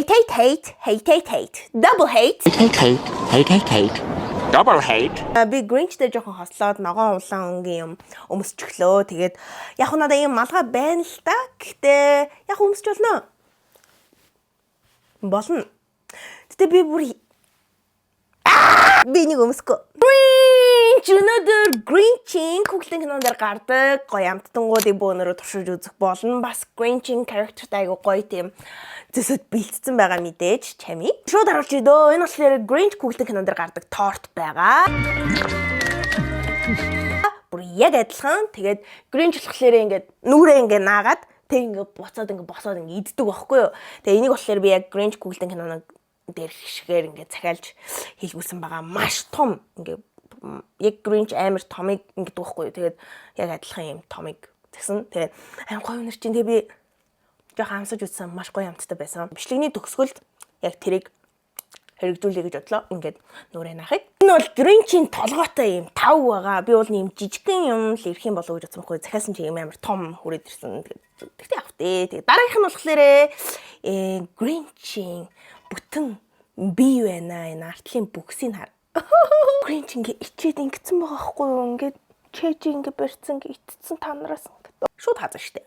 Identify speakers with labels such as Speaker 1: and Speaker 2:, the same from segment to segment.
Speaker 1: Hate. Double hate.
Speaker 2: Hate. Double hate.
Speaker 1: Би Grinch-тэй жоохон хослоод ногоон улаан өнгийн юм өмсчихлөө. Тэгээд яг надаа ийм малгай байна л та. Гэхдээ яг өмсч болно. Болно. Гэтэ би бүр би нэг өмсгөө. Grinch өнөөдөр Grinch-ийн хүүхдийн кинон дээр гардаг гоё амттангуудыг бөөнөрөө туршиж үзэх болно. Бас Grinch-ийн character-тай айгу гоё тийм зөсөд бэлтцсэн байгаа мэдээж чами. Шууд харуулж идөө. Энэ болохоор Grinch хүүхдийн кинон дээр гардаг торт байгаа. Бүр яг адилхан. Тэгээд Grinch болохоор ингээд нүрээ ингээд наагаад тэг ингээд босоод иддэг байхгүй юу. Тэгээ энийг болохоор би яг Grinch хүүхдийн киноног дээр хишгээр ингээд захиалж хийлгүүлсэн байгаа. Маш том ингээд яг Grinch амар томыг ингээд байхгүй юу. Тэгээд яг адилхан юм томыг тэгсэн. Тэгээд аим гоё өнөр чинь тэгээ би жоохон амсаж үзсэн маш гоё амттай байсан. Бичлэгний төгсгөлд яг тэрийг хэрэгжүүлэе гэж бодлоо. Ингээд нүрээ наахыг. Энэ бол Grinch-ийн толгойтой юм тав байгаа. Би бол нэм жижигхэн юм л ирэх юм болов гэж бодсон байхгүй. Захиасан чи юм амар том хүрээд ирсэн. Тэгтээ авах дээ. Тэгээд дараагийнх нь болохоор Grinch-ийн бүтэн бие байна. Энэ артлын бүгсийг хар. Grinch ингээ ичээд ингэсэн байгаа байхгүй юу? Ингээд чэж ингээ барьцсан ингээ итцсэн та нараас ингээ шууд хаазаа штэ.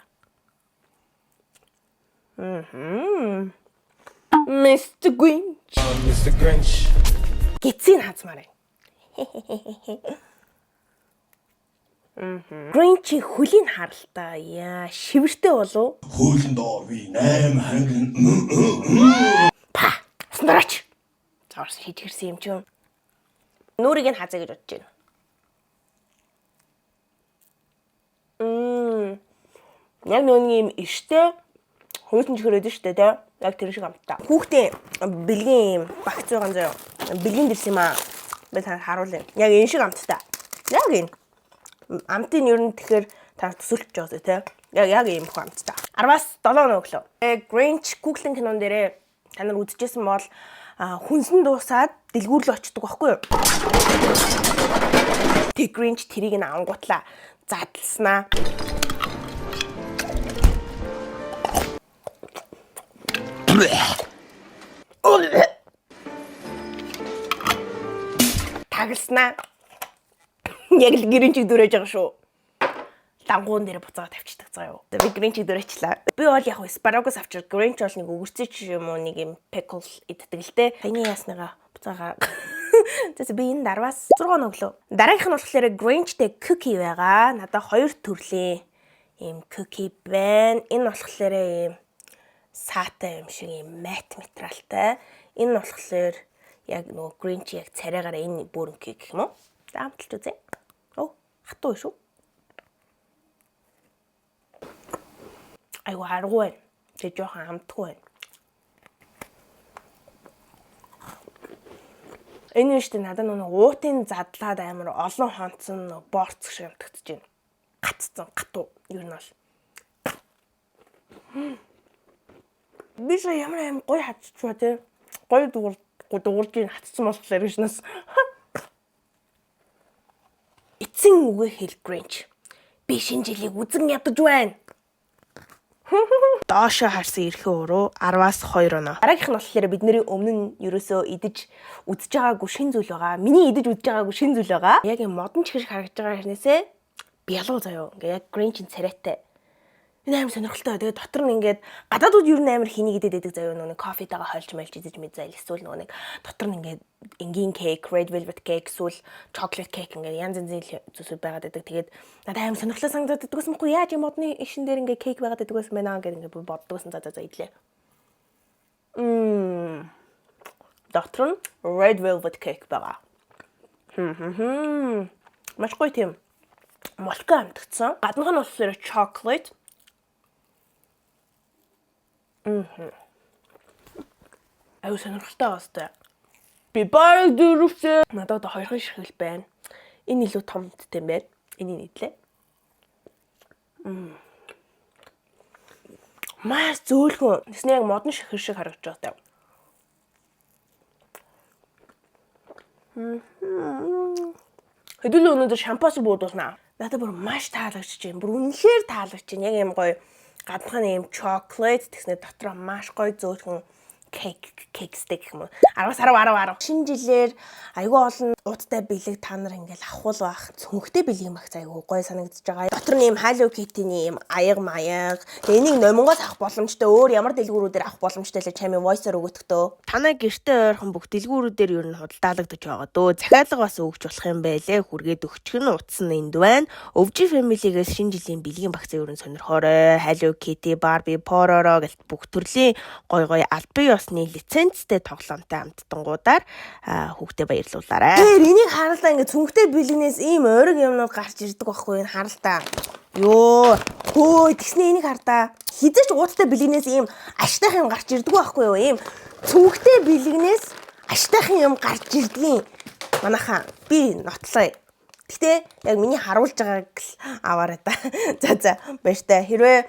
Speaker 1: Mr. Grinch.
Speaker 3: Mr. Grinch.
Speaker 1: Гитсийг хаазмаар байна. Grinch-ийн хөлийн харалтаа яа шивэртэй болов?
Speaker 3: Хөлн доор би 8 ханган.
Speaker 1: Па. Снарч. Цаарс хийж гэрсэн юм чинь. Нүрийг нь хаазаа гэж бодож байна. Яг нөөний юм иштэй хөөсөн чихрээд штэ тэ. Яг тэр шиг амттай. Хүүхдээ бэлгийн юм багц байгаа заяа. Бэлгийн дэрс юм аа. Би танад харуулъя. Яг энэ шиг амттай. Яг энэ. Амтын ер нь тэгэхээр та төсөлж байгаа тэ. Яг ийм бүх амттай. 10-аас 7 өглөө. Grinch Google-ын кинон дээрээ та нар үзчихсэн бол хүнсэн дуусаад дэлгүүрлөө очдөг байхгүй юу? Тэг Grinch тэрийг нь ангуутлаа задлснаа. Тагласнаа. Яг л Grinch-ийг дүрэж байгаа шүү. Дангуун дээр буцаага тавьчихдаг заяа. Би Grinch-ийг дүрэчлээ. Би бол яг asparagus авчир Grinch бол нэг өгөрцөж юм уу нэг юм pickle иддэг л дээ. Таны ясныгаа буцаага. Тэс би энэ 10-аас 6 өглөө. Дараагийнх нь болохоор Grinch-тэй cookie байгаа. Надад 2 төрлийн ийм cookie байна. Энэ болохоор ийм саатай юм шиг ийм matte материалтай. Энэ болохоор яг нөгөө Grinch яг царайгаар энэ бүрэн cake гэх юм уу? Даамталж үзье. Оо, хатуу шүү. Айгу харгу байна. Тэг жоохон амтгүй байна. Энэ нь штэ надад нэг уутын задлаад амар олон хонцсон борц шиг амтагдаж байна. Гаццсан гатуу ер нь бол. Биш ямар аим гоё хатчихва те. Гоё дуурж хатцсан болохоор гэж. Эцсийн үгээ хэл Grinch. Би шинэ жилийг үзэн ядаж байна. Доошо харсан эрхэн уруу 10-аас 2 оноо. Дараагийнх нь болохоор бидний өмнө нь ерөөсөө идэж үзэж байгаагүй шин зүйл байгаа. Миний идэж үзэж байгаагүй шин зүйл байгаа. Яг юм модон чихэр харагдаж байгаа хэрнээсээ би ялуу заяа. Ингээ яг Grinch-ийн царайтай. Энэ амар сонирхолтой. Тэгээ дотор нь ингээд гадаадууд ер нь амар хэнийг идээд байдаг заяа. Нөгөө кофетайгаа хойлж мэлж идэж мэдзайл эсвэл нөгөө нэг дотор нь ингээд энгийн cake, red velvet cake эсвэл chocolate cake ингээд янз янзын зүйлсүүд байгаад байдаг. Тэгээд надад амар сонирхолтой санагдаад байдаг юмгүй яаж юм модны ишин дээр ингээд cake байгаад байдаг юм байна гэдэг ингээд боддогсэн за идлээ. Дотор нь red velvet cake байгаа. Маш гоё тийм молко амтгцсан. Гаднах нь болохоор chocolate. Аюу сонирхолтой бастай. Би бараг дөрөвсөн. Надад 2 ширхэл байна. Энэ илүү том мэдтэй юм байна. Энийг нийтлээ. Маш зөөлхөн. Тэсний яг модон ширхэл шиг харагдаж байгаа. Хэдүүл өнөөдөр шампуас буудуулнаа. Надад бүр маш таалагдчихэв. Бүр үнэхээр таалагдчихэв. Яг юм гоё гаднах нь юм chocolate тэгснэ дотроо маш гоё зөөлхөн cakesтэй гэх юм уу. 10-10. Шинэ жилээр айгүй олон уудтай бэлэг та нар ингээл авах байх. Цүнхтэй бэлгийн багц айгүй гоё санагдаж байгаа. Дотор нь юм Hello Kitty-ний юм аяг маяг. Тэгээ энийг номингоос авах боломжтой. Өөр ямар дэлгүүрүүдээр авах боломжтой л чамийн voice-оор өгөхдөө. Танай гэртээ ойрхон бүх дэлгүүрүүдээр ер нь худалдаалагдаж байгаа дөө. Захиалга бас өгч болох юм байлээ. Хүргээд өгчих нь утсан энд байна. Өвжи family-гээс шинэ жилийн бэлгийн багцаа ер нь сонирхоорой. Hello Kitty, Barbie, Pororo гэх бүх төрлийн гоё албан ёсны лицензтэй тоглоомтой амттангуудаар хүүхдээ баярлуулаарай. Тэр энийг харалтаа ингээ цүнхтэй бэлгнээс ийм ойрог юмнууд гарч ирдэг байхгүй энэ харалтаа. Йоо, хөөе тэгснэ энийг хартаа. Хизээч уудтай бэлгнээс ийм аштайх юм гарч ирдэг байхгүй юу? Ийм цүнхтэй бэлгнээс аштайх юм гарч ирдгийн. Манайхаа би нотлоо. Гэтэ яг миний харуулж байгааг л аваарай та. За баяртай. Хэрвээ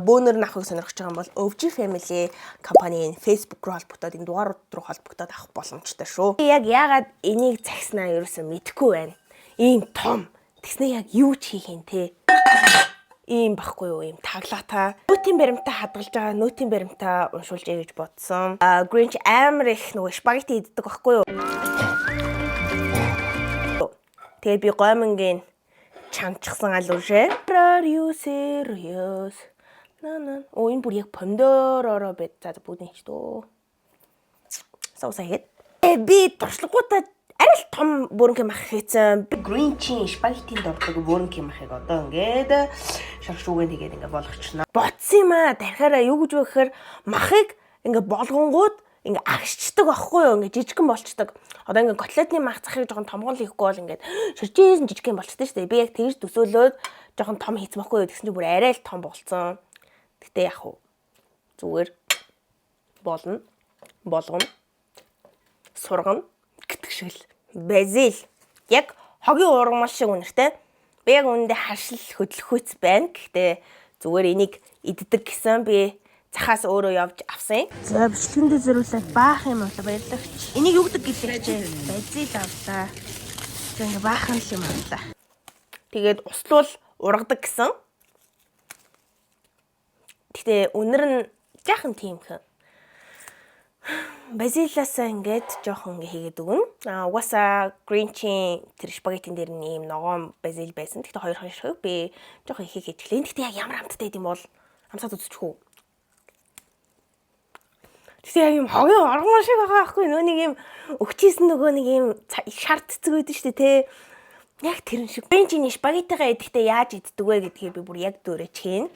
Speaker 1: бөөнөр нахыг сонирхож байгаа юм бол Өвжи Family компанийн Facebook руу холбогдоод энэ дугаарууд руу холбогдоод авах боломжтой шүү. Яг яагаад энийг загснаа ерөөсөө мэдэхгүй байна. Ийм том. Тэгснэ яг юу ч хийх юм те. Ийм баггүй юу ийм таглаатай. Нөтийн баримтаа хадгалж байгаа нөтийн баримтаа уншуулж гэж бодсон. Grinch амар их нөгөө спагетти иддэг баггүй юу? Тэгээ би гомингийн чамчсан алуушээ. Are you serious? Оо энэ бүр яг помидороо бед. За бүгдийн ч дөө. Соусаа хийгээд. Би туршлагуудаа арай л том бөөрнгийн мах хийсэн. Би Grinch-ийн спагеттинд ордог бөөрнгийн махыг одоо ингээд шавшуугийн тэгээд ингээд болгочихно. Ботсон юм аа. Дахиараа юу гэж вэ гэхээр махыг ингээд болгонгууд ингээ агшчдаг байхгүй юу? Ингээ жижигхэн болчдаг. Одоо ингээ котлетны мах захыг жоохон томгол хийхгүй бол ингээд ширчээсэн жижигхэн болчтой шүү дээ. Би яг тэгж төсөөлөөд жоохон том хийсэн байхгүй юу? Тэгсэн чинь бүр арай л том болсон. Гэтэ яг уу зүгээр болгоно сургам гэдэг шиг л базил яг хогийн ургамал шиг үнэртэй. Би яг үүндээ харшил хөдлөхүйц байна. Гэхдээ зүгээр энийг иддэг гэсэн би цахаас өөрөө явж авсан. За бичлэгэндээ зориулаад баах юм болоо баярлалаач. Энийг юу гэдэг гэлээ чи базил авлаа. За ингээ баахан юм авлаа. Тэгээд услуул ургадаг гэсэн. Гэтэ үнэр нь жаахан тиймхэн. Базилаасаа ингээд жоохон ингээ хийгээд өгнө. Угаасаа Grinch-ийн тэр спагеттин дээр нь ийм ногоон базил байсан. Гэтэ хоёр хашиг би жоохон ихийг хийчихлээ. Гэтэ яг ямар амттай юм бол амсаад үзчих үү? Гэтэ яг юм хогийн оргон шиг байгаа байхгүй нөө нэг юм өгчээсэн нөгөө нэг юм шарт цэцэг байдаг шүү дээ те. Яг тэрэн шиг. Grinch-ийн спагеттигаа идэхдээ яаж иддэг вэ гэдгийг би бүр яг дөөрэж хийн.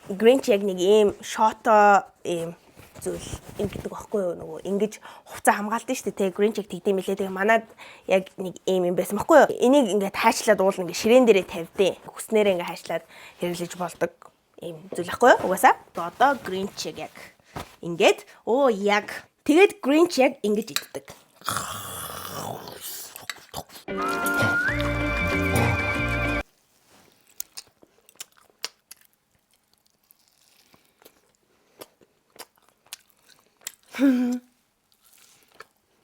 Speaker 1: Grinch яг нэг ийм шото ийм зүйл ингэдэг байхгүй юу нөгөө ингэж хувцас хамгаалдаг шүү дээ те. Grinch-ийг тэгдэм билээ. Тэгээ манад яг нэг ийм юм байсан байхгүй юу. Энийг ингээд хайшлаад уул ингээд ширээн дээрээ тавьдیں۔ Хүснээрээ ингээд хайшлаад хэрэглэж болдог ийм зүйл байхгүй юу. Угаасаа одоо Grinch-ийг яг ингээд яг тэгээд Grinch яг ингэж иддэг.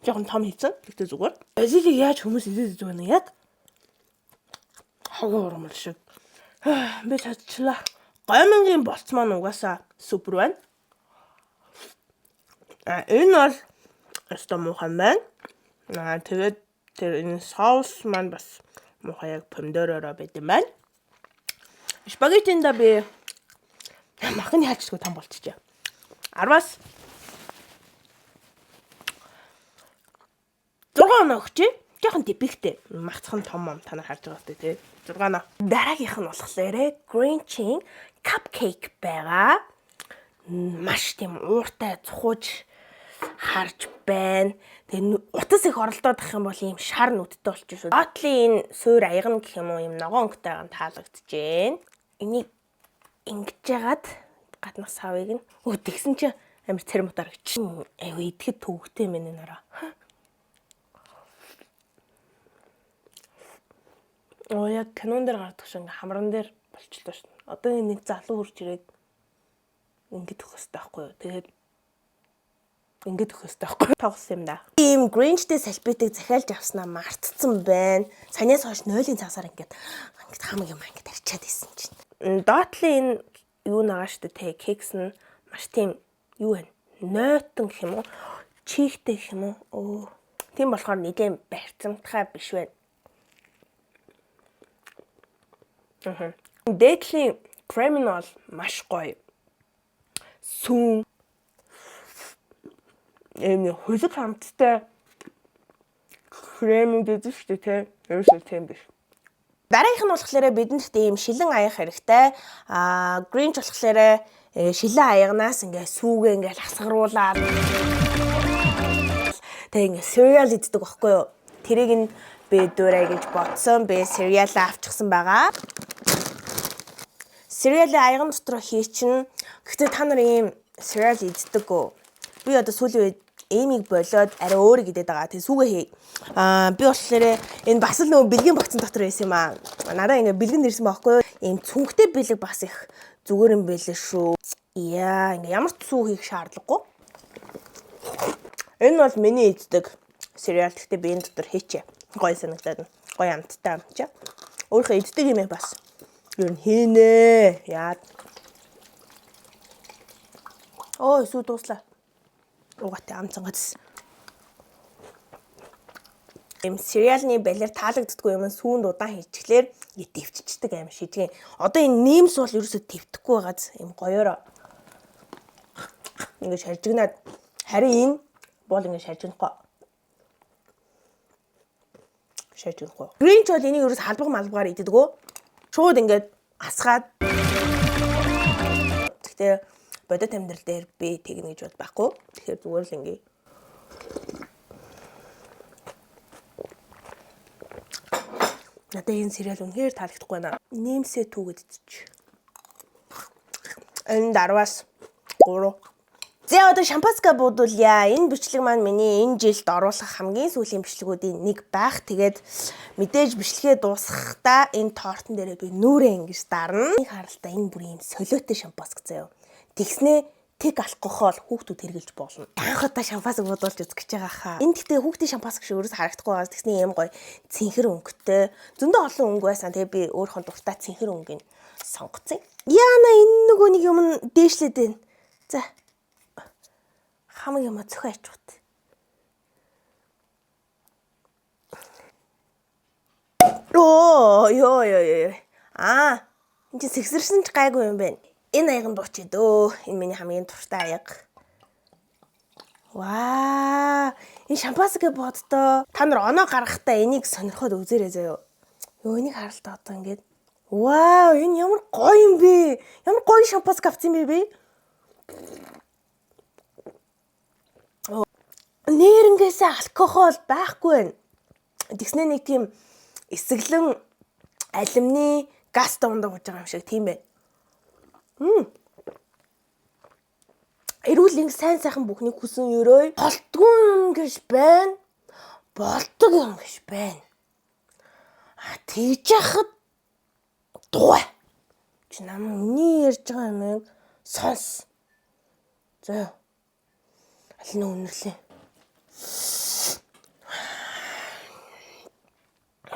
Speaker 1: Жохон том хийсэн. Тэгтээ зүгээр. Базилийг яаж хүмүүс идэж байгаа нь яг хогийн ургамал шиг. Би чадчихлаа. Гомингийн болц маань угаасаа супер байна. Энэ бол өстой муухай байна. Тэгээд тэр энэ соус маань бас муухай яг помидороор байд юм байна. Спагеттинда би махны хайчгүй том болчихжээ. 10-аас 6 өгчээ. Жохон типиктэй. Махцхан том танаа харж байгаа үстэй тий. 6. Дараагийнх нь болохоор Grinch-ийн cupcake байгаа. Маш тийм ууртай цухууж харж байна. Тэгээ утас их оролдоод ах юм бол ийм шар нүдтэй болчих шүү. Отлын энэ суур аягна гэх юм уу ийм ногоон өнгөтэйг нь таалагдчихээн. Энийг ингэж яагаад гаднах савыг нь тэгсэн чинь амар церемутаар гэж. Айгүй идэхэд төвөгтэй мэн нэраа. Яг канон дээр гардаг шиг ингээм хамран дээр болчихлоо шүү. Одоо нэг залуу хурж ирээд ингэж өгөх хэрэгтэй байхгүй юу? Тэгээд ингэж өгөх хэрэгтэй байхгүй юу? Тоглосон юм да. Ийм Grinch-тэй салбитыг захиалж авснаа мартцсан байна. Санаас хойш 0-ын цагсаар ингэж хамаг юм ингэж арчаад исэн чинь. Доотлын энэ юу нагаа шүү дээ те. Кекс нь маш тийм юу вэ? нойтон гэх юм уу? Чихтэй гэх юм уу? Тийм болохоор нэгэн барьцамтгай биш байна. Deadly Criminal маш гоё. Сүүн энэ хөлөг хамттай крем гэдэг шүү дээ, тэ. Ерөөсөө тийм биш. Дараагийнх нь болохоор бидэнд ийм шилэн аяг хэрэгтэй. Grinch болохоор шилэн аягнаас ингээ сүүгээ ингээ хасгаруулаад тэг ингээ cereal иддэг байхгүй юу? Тэрийг нь би дуурай гэж бодсон. Би cereal авчихсан байгаа. Cereal аягн дотор хийчин. Гэхдээ та нар ийм cereal иддэг. Би одоо сүүлийн үед Эймиг болоод арай өөрийг идээд байгаа. Тэгээ сүүгээ хий. Би болохоор энэ бас л нөгөө бэлгийн багцсан дотор байсан юм аа. Надаа ингээ бэлгэн ирсэн байхгүй юу? Ийм цүнхтэй бэлэг бас их зүгээр юм байлээ шүү. Яа, ингээ ямар ч сүү хийх шаардлагагүй. Энэ бол миний иддэг cereal. Гэхдээ би энэ дотор хийчээ. Гоё санагдаад. Гоё амттай амчаа. Өөрийнхөө иддэг юм бас. Юу хийнэ. Яа. Ой, сүү дуслаа. Угатай амцангаас. Эм cereal-ны балер таалагддаггүй юм сүүнд удаан хийчихлээр дэвччихдэг аим шийдгэн. Одоо энэ ниймс бол ерөөсөө твдэхгүй байгааз юм гоёороо. Ингээ шаржигнаад харин энэ бол ингээ шаржигнахгүй. Шаржигнахгүй. Grinch бол энийг ерөөс халбаг малбгаар иддэг. Шууд ингээд асгаад. Гэхдээ бодит амьдрал дээр би тэгнэ гэж бод байхгүй. Тэгэхээр зүгээр л ингээ. Надад энэ cereal үнэхээр таалагдахгүй байна. Нэмсээ түүгэд идчих. Энэ 10-аас 3. За одоо шампанска буудуулъя. Энэ бичлэг маань миний энэ жилд оруулах хамгийн сүүлийн бичлэгүүдийн нэг байх. Тэгээд мэдээж бичлэгээ дуусгахдаа энэ тортон дээрээ би нүрээ ингэж дарна. Нэг харалтаа энэ бүр юм солиотой шампанск заяа. Тэгснээ тэг алкогол хүүхдүүд хэрглэж болно. Анхудаа шампанск буудуулж үзэх гэж байгаа хаа. Энэ гэхдээ хүүхдийн шампанск шиг өөрөөс харагдахгүй байгаас тэгснээ юм гоё цэнхэр өнгөтэй. Зөндөө олон өнгө байсан. Тэгээ би өөрийнхөө дуртай цэнхэр өнгөний сонгоцсон. Яана энэ нөгөө нэг юм дээшлээд байна. За. Хамаг юм цохоо ачуут. Ёо. Энэ сэгсэрсэн ч гайгүй юм байна. Энэ аяган дуучид өө. Энэ миний хамгийн дуртай аяг. Ваа. Энэ шампанск боддоо. Та нар оноо гаргахтаа энийг сонирхоод үзээрэй заяа. Ёо, энийг харалтаа одоо ингээд. Вау, энэ ямар гоё юм бэ? Ямар гоё шампанск авсан юм бэ? Нэрнгээсээ алкогол байхгүй байна. Тэгснээ нэг тийм эсэглэн алюмины газ дундаа гож байгаа юм шиг тийм байна. Эрүүл ингэ сайн сайхан бүхнийг хүсэн өрөө болтгүй юм гэж байна. Болдог юм гэж байна. Тэгж яхад дуй. Чи намайг үний ярьж байгаа юм сонс. За. Аль нь үнэрлээ.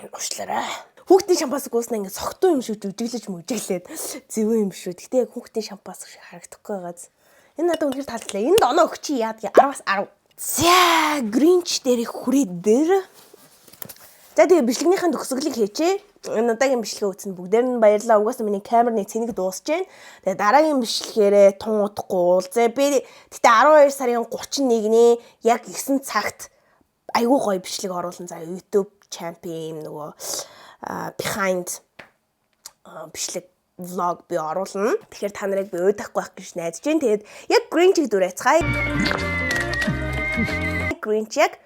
Speaker 1: Уушлаарай. Хүүхдийн шампанск ууснаа ингэ согтуу юм шиг жүжиглэж мүжиглээд зэвэн юм шүү. Гэтэ яг хүүхдийн шампанск шиг харагдахгүй байгааз. Энэ надад үнэхээр таалагдлаа. Энд оноо өгч яадаг 10-аас 10. За, Grinch дээр хүрээд дээр. За тэгээ бичлэгнийхэн төгсгөлийг хийчээ. Энэ удаагийн бичлэгээ үзсэн бүгдээр нь баярлалаа. Угаасаа миний камерны цэнийг дуусж байна. Тэгээ дараагийн бичлэгээрээ тун удахгүй уулзъя. Би гэтээ 12 сарын 31-ний яг 9 цагт айгүй гоё бичлэг оруулан заа YouTube champion нөгөө behind бичлэг vlog би оруулна. Тэгэхээр та нарыг би уйдахгүй байх гэж найдаж байна. Тэгээд яг Grinch-ийг дүрээцгаая. Grinch яг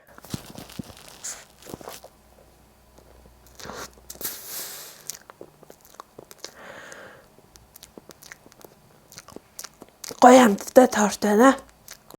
Speaker 1: гоё амттай торт байна.